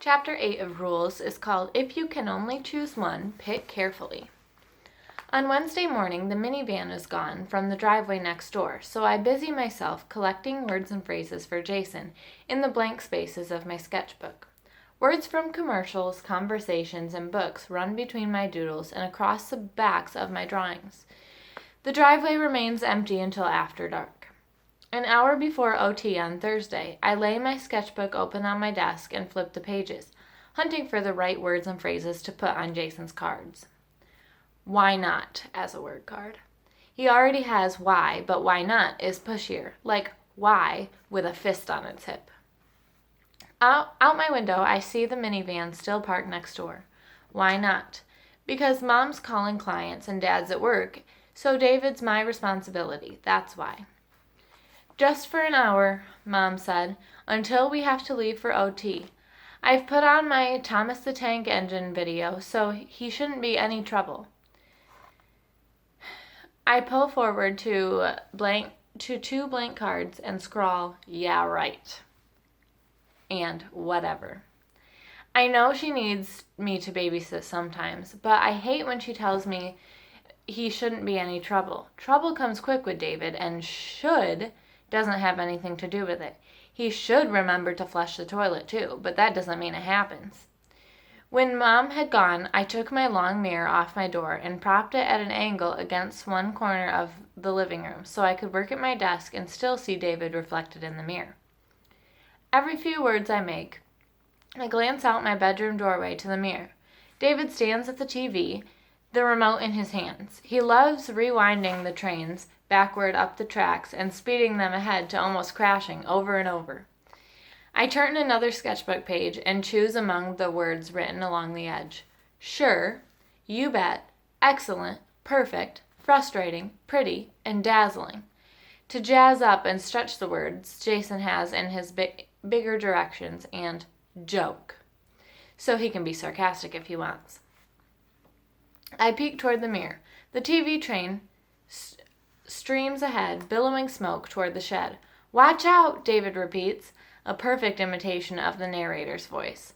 Chapter 8 of Rules is called If You Can Only Choose One, Pick Carefully. On Wednesday morning, the minivan is gone from the driveway next door, so I busy myself collecting words and phrases for Jason in the blank spaces of my sketchbook. Words from commercials, conversations, and books run between my doodles and across the backs of my drawings. The driveway remains empty until after dark. An hour before OT on Thursday, I lay my sketchbook open on my desk and flip the pages, hunting for the right words and phrases to put on Jason's cards. Why not as a word card? He already has why, but why not is pushier, like why with a fist on its hip. Out my window, I see the minivan still parked next door. Why not? Because Mom's calling clients and Dad's at work, so David's my responsibility. That's why. Just for an hour, Mom said, until we have to leave for OT. I've put on my Thomas the Tank Engine video, so he shouldn't be any trouble. I pull forward to two blank cards and scrawl, yeah, right, and whatever. I know she needs me to babysit sometimes, but I hate when she tells me he shouldn't be any trouble. Trouble comes quick with David, and should doesn't have anything to do with it. He should remember to flush the toilet too, but that doesn't mean it happens. When Mom had gone, I took my long mirror off my door and propped it at an angle against one corner of the living room so I could work at my desk and still see David reflected in the mirror. Every few words I make, I glance out my bedroom doorway to the mirror. David stands at the TV, the remote in his hands. He loves rewinding the trains backward up the tracks and speeding them ahead to almost crashing over and over. I turn another sketchbook page and choose among the words written along the edge. Sure, you bet, excellent, perfect, frustrating, pretty, and dazzling. To jazz up and stretch the words Jason has in his bigger directions, and joke, so he can be sarcastic if he wants. I peek toward the mirror. The TV train streams ahead, billowing smoke toward the shed. Watch out, David repeats, a perfect imitation of the narrator's voice.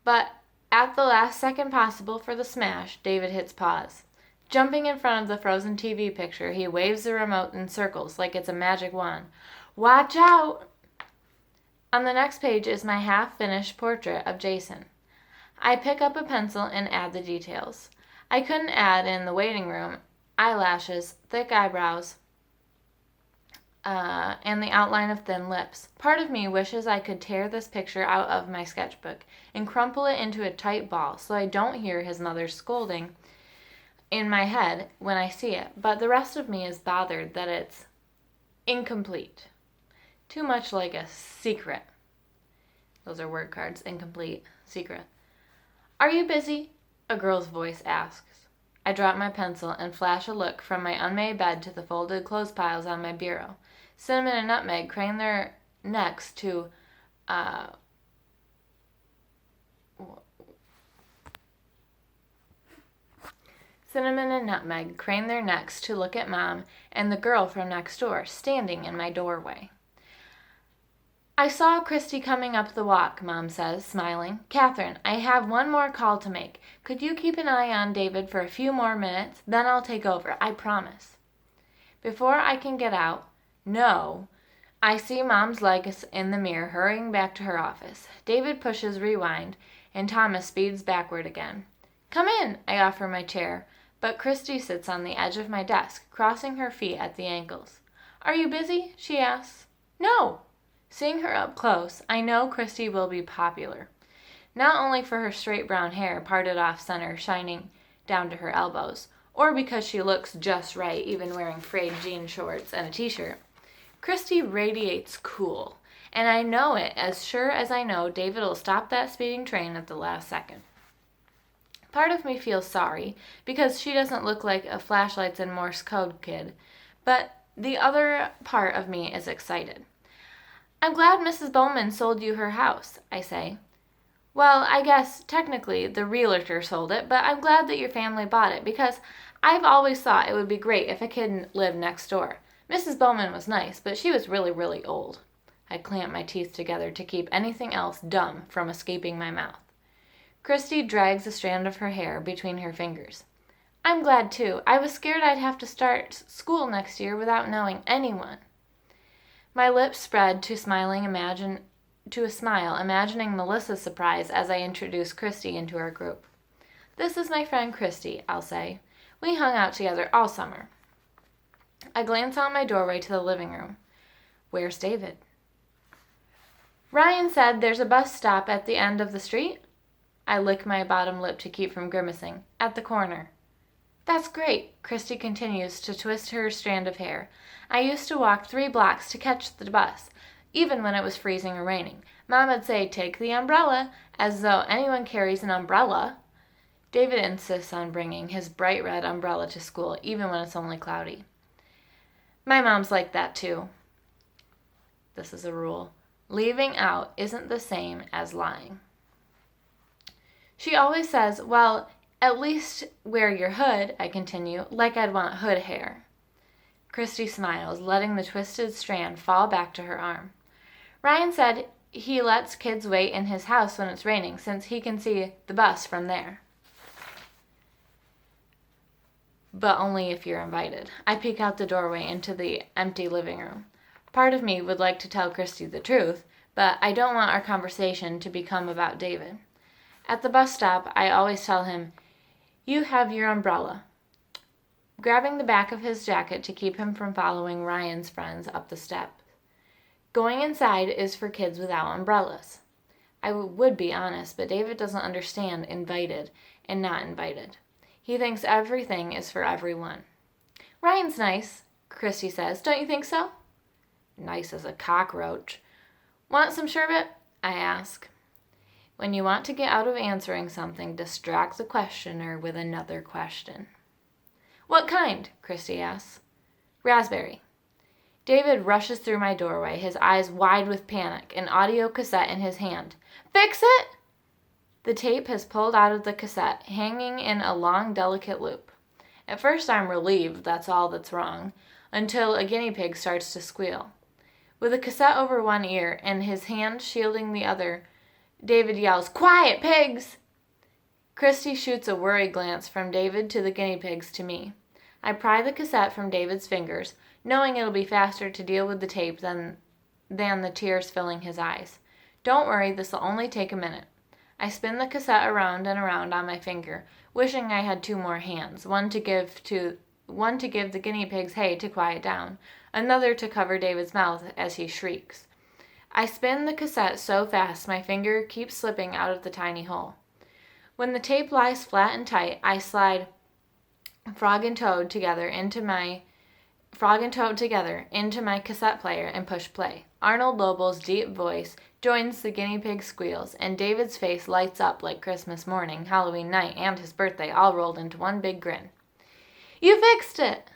But at the last second possible for the smash, David hits pause. Jumping in front of the frozen TV picture, he waves the remote in circles like it's a magic wand. Watch out! On the next page is my half-finished portrait of Jason. I pick up a pencil and add the details. I couldn't add in the waiting room eyelashes, thick eyebrows, and the outline of thin lips. Part of me wishes I could tear this picture out of my sketchbook and crumple it into a tight ball so I don't hear his mother scolding in my head when I see it, but the rest of me is bothered that it's incomplete. Too much like a secret. Those are word cards. Incomplete. Secret. Are you busy? A girl's voice asks. I drop my pencil and flash a look from my unmade bed to the folded clothes piles on my bureau. Cinnamon and Nutmeg crane their necks to look at Mom and the girl from next door standing in my doorway. I saw Christy coming up the walk, Mom says, smiling. Catherine, I have one more call to make. Could you keep an eye on David for a few more minutes? Then I'll take over, I promise. Before I can get out, no, I see Mom's legs in the mirror hurrying back to her office. David pushes rewind, and Thomas speeds backward again. Come in, I offer my chair, but Christy sits on the edge of my desk, crossing her feet at the ankles. Are you busy? She asks. No. Seeing her up close, I know Christy will be popular. Not only for her straight brown hair parted off center shining down to her elbows, or because she looks just right even wearing frayed jean shorts and a t-shirt. Christy radiates cool, and I know it as sure as I know David will stop that speeding train at the last second. Part of me feels sorry because she doesn't look like a flashlights and Morse code kid, but the other part of me is excited. I'm glad Mrs. Bowman sold you her house, I say. Well, I guess technically the realtor sold it, but I'm glad that your family bought it because I've always thought it would be great if a kid lived next door. Mrs. Bowman was nice, but she was really, really old. I clamp my teeth together to keep anything else dumb from escaping my mouth. Christy drags a strand of her hair between her fingers. I'm glad too. I was scared I'd have to start school next year without knowing anyone. My lips spread to a smile, imagining Melissa's surprise as I introduce Christy into our group. This is my friend Christy, I'll say. We hung out together all summer. I glance out my doorway to the living room. Where's David? Ryan said there's a bus stop at the end of the street. I lick my bottom lip to keep from grimacing. At the corner. That's great, Christy continues to twist her strand of hair. I used to walk 3 blocks to catch the bus, even when it was freezing or raining. Mom would say, take the umbrella, as though anyone carries an umbrella. David insists on bringing his bright red umbrella to school, even when it's only cloudy. My mom's like that too. This is a rule. Leaving out isn't the same as lying. She always says, well, at least wear your hood, I continue, like I'd want hood hair. Christy smiles, letting the twisted strand fall back to her arm. Ryan said he lets kids wait in his house when it's raining, since he can see the bus from there. But only if you're invited. I peek out the doorway into the empty living room. Part of me would like to tell Christy the truth, but I don't want our conversation to become about David. At the bus stop, I always tell him, you have your umbrella, grabbing the back of his jacket to keep him from following Ryan's friends up the steps. Going inside is for kids without umbrellas. I would be honest, but David doesn't understand invited and not invited. He thinks everything is for everyone. Ryan's nice, Christy says. Don't you think so? Nice as a cockroach. Want some sherbet? I ask. When you want to get out of answering something, distract the questioner with another question. What kind? Christy asks. Raspberry. David rushes through my doorway, his eyes wide with panic, an audio cassette in his hand. Fix it? The tape has pulled out of the cassette, hanging in a long, delicate loop. At first I'm relieved that's all that's wrong, until a guinea pig starts to squeal. With the cassette over one ear and his hand shielding the other, David yells, Quiet, pigs! Christy shoots a worried glance from David to the guinea pigs to me. I pry the cassette from David's fingers, knowing it'll be faster to deal with the tape than the tears filling his eyes. Don't worry, this'll only take a minute. I spin the cassette around and around on my finger, wishing I had 2 more hands, one to give the guinea pigs hay to quiet down, another to cover David's mouth as he shrieks. I spin the cassette so fast my finger keeps slipping out of the tiny hole. When the tape lies flat and tight, I slide Frog and Toad together into my cassette player and push play. Arnold Lobel's deep voice joins the guinea pig squeals, and David's face lights up like Christmas morning, Halloween night, and his birthday all rolled into one big grin. You fixed it!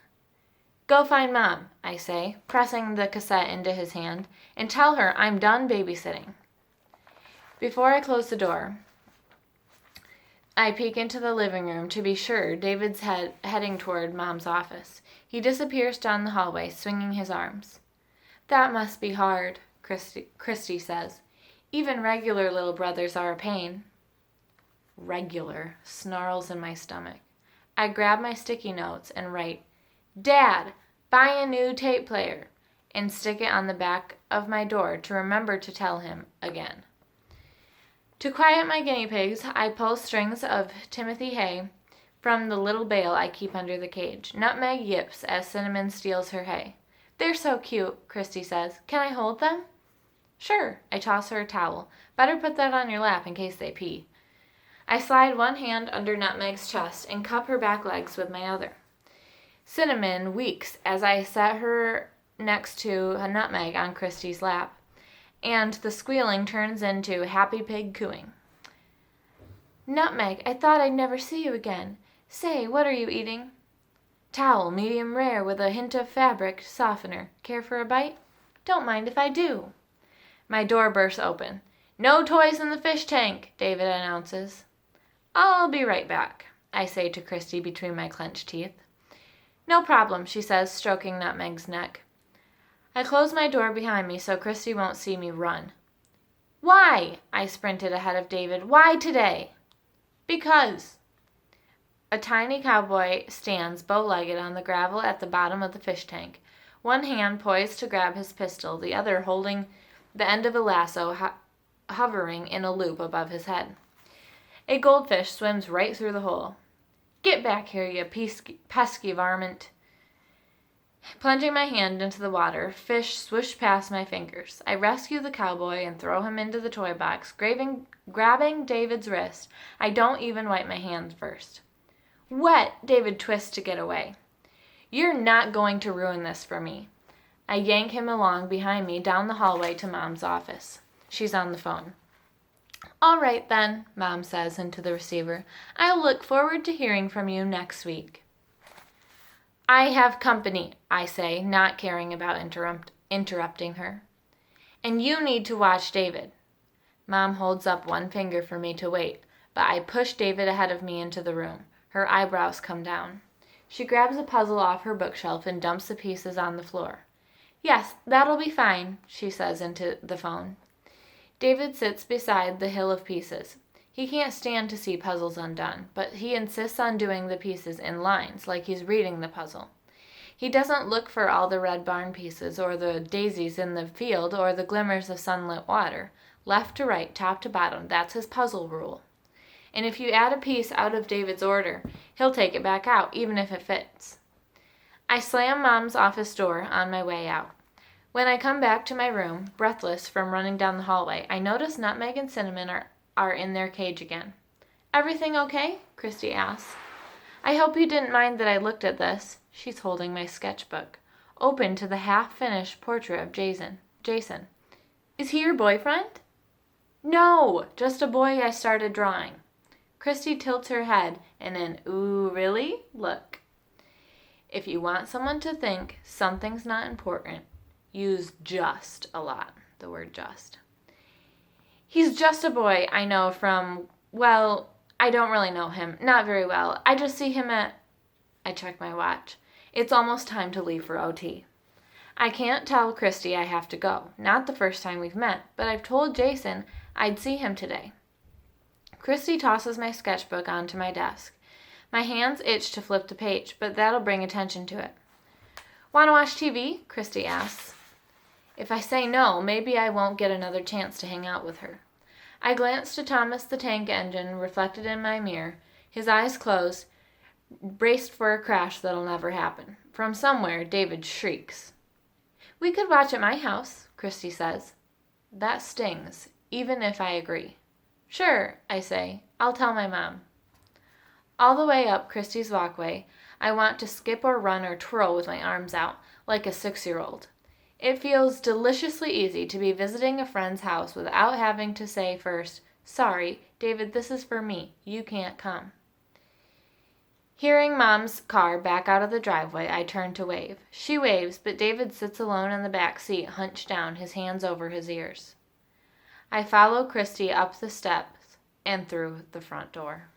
Go find Mom, I say, pressing the cassette into his hand, and tell her I'm done babysitting. Before I close the door, I peek into the living room to be sure David's heading toward Mom's office. He disappears down the hallway, swinging his arms. That must be hard, Christy says. Even regular little brothers are a pain. Regular snarls in my stomach. I grab my sticky notes and write, Dad, buy a new tape player, and stick it on the back of my door to remember to tell him again. To quiet my guinea pigs, I pull strings of Timothy hay from the little bale I keep under the cage. Nutmeg yips as Cinnamon steals her hay. They're so cute, Christy says. Can I hold them? Sure, I toss her a towel. Better put that on your lap in case they pee. I slide one hand under Nutmeg's chest and cup her back legs with my other. Cinnamon weeks as I set her next to a Nutmeg on Christy's lap, and the squealing turns into happy pig cooing. Nutmeg, I thought I'd never see you again. Say, what are you eating? Towel, medium rare with a hint of fabric softener. Care for a bite? Don't mind if I do. My door bursts open. No toys in the fish tank, David announces. I'll be right back, I say to Christy between my clenched teeth. No problem, she says, stroking Nutmeg's neck. I close my door behind me so Christy won't see me run. Why? I sprinted ahead of David. Why today? Because. A tiny cowboy stands bow-legged on the gravel at the bottom of the fish tank, one hand poised to grab his pistol, the other holding the end of a lasso hovering in a loop above his head. A goldfish swims right through the hole. Get back here, you pesky varmint. Plunging my hand into the water, fish swished past my fingers. I rescue the cowboy and throw him into the toy box, grabbing David's wrist. I don't even wipe my hands first. Wet! David twists to get away. You're not going to ruin this for me. I yank him along behind me down the hallway to Mom's office. She's on the phone. All right then, Mom says into the receiver. I'll look forward to hearing from you next week. I have company, I say, not caring about interrupting her. And you need to watch David. Mom holds up one finger for me to wait, but I push David ahead of me into the room. Her eyebrows come down. She grabs a puzzle off her bookshelf and dumps the pieces on the floor. Yes, that'll be fine, she says into the phone. David sits beside the hill of pieces. He can't stand to see puzzles undone, but he insists on doing the pieces in lines, like he's reading the puzzle. He doesn't look for all the red barn pieces, or the daisies in the field, or the glimmers of sunlit water. Left to right, top to bottom, that's his puzzle rule. And if you add a piece out of David's order, he'll take it back out, even if it fits. I slam Mom's office door on my way out. When I come back to my room, breathless from running down the hallway, I notice Nutmeg and Cinnamon are in their cage again. Everything okay? Christy asks. I hope you didn't mind that I looked at this. She's holding my sketchbook, open to the half-finished portrait of Jason. Is he your boyfriend? No, just a boy I started drawing. Christy tilts her head in an ooh, really? Look. If you want someone to think something's not important, use just a lot, the word just. He's just a boy I know from, well, I don't really know him, not very well. I just see him at, I check my watch. It's almost time to leave for OT. I can't tell Christy I have to go, not the first time we've met, but I've told Jason I'd see him today. Christy tosses my sketchbook onto my desk. My hands itch to flip the page, but that'll bring attention to it. Want to watch TV? Christy asks. If I say no, maybe I won't get another chance to hang out with her. I glance to Thomas the Tank Engine reflected in my mirror, his eyes closed, braced for a crash that'll never happen. From somewhere, David shrieks. We could watch at my house, Christy says. That stings, even if I agree. Sure, I say. I'll tell my mom. All the way up Christy's walkway, I want to skip or run or twirl with my arms out, like a 6-year-old. It feels deliciously easy to be visiting a friend's house without having to say first, sorry, David, this is for me. You can't come. Hearing Mom's car back out of the driveway, I turn to wave. She waves, but David sits alone in the back seat, hunched down, his hands over his ears. I follow Christy up the steps and through the front door.